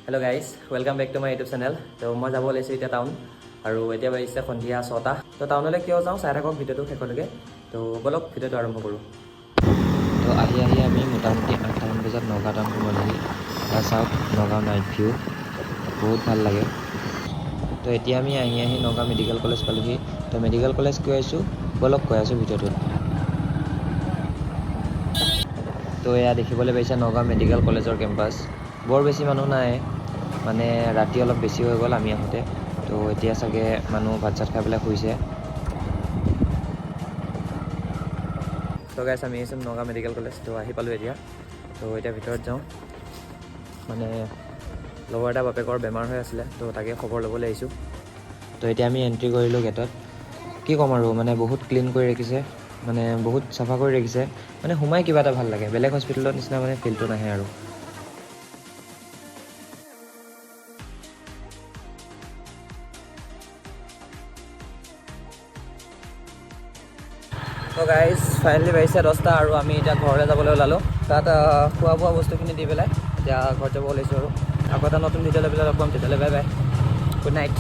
Hello' guys, welcome back to my YouTube channel. তো মই যাব ওলাইছোঁ এতিয়া টাউন, আৰু এতিয়া বাজিছে সন্ধিয়া 6টা। তো টাউনলৈ কিয় যাওঁ চাই থাকক ভিডিঅ'টো শেষলৈকে। তো ব'লক ভিডিঅ'টো আৰম্ভ কৰোঁ। তো আহি আমি মোটামুটি 8টামান বজাত নগাঁও টাউন সোমালোহি। এয়া চাওক নগাঁও নাইট ভিউ, বহুত ভাল লাগে। তো এতিয়া আমি আহি নগাঁও মেডিকেল কলেজ পালোহি। তো মেডিকেল কলেজ গৈ আছোঁ, ব'লক কৈ আছোঁ ভিডিঅ'টোত। তো এয়া দেখিবলৈ পাইছে নগাঁও মেডিকেল কলেজৰ কেম্পাছ। বৰ বেছি মানুহ নাই, মানে ৰাতি অলপ বেছি হৈ গ'ল আমি আহোঁতে। তো এতিয়া চাগে মানুহ ভাত চাত খাই পেলাই শুইছে। তো গাইজ আমি আহিছোঁ নগাঁও মেডিকেল কলেজ। তো আহি পালোঁ এতিয়া। তো এতিয়া ভিতৰত যাওঁ, মানে লগৰ এটা বাপেকৰ বেমাৰ হৈ আছিলে, তো তাকে খবৰ ল'বলৈ আহিছোঁ। তো এতিয়া আমি এণ্ট্ৰি কৰিলোঁ গেটত। কি ক'ম আৰু, মানে বহুত ক্লিন কৰি ৰাখিছে, মানে বহুত চাফা কৰি ৰাখিছে, মানে সোমাই কিবা এটা ভাল লাগে, বেলেগ হস্পিটেলৰ নিচিনা মানে ফিলটো নাহে আৰু। তো গাইজ ফাইনেলি বাজিছে 10টা, আৰু আমি এতিয়া ঘৰলৈ যাবলৈ ওলালোঁ। তাত খোৱা বোৱা বস্তুখিনি দি পেলাই এতিয়া ঘৰত যাব ওলাইছোঁ। আৰু আকৌ এটা নতুন ভিডিঅ' লৈ পেলাই লগ পাম, তেতিয়ালৈ বাই বাই, গুড নাইট।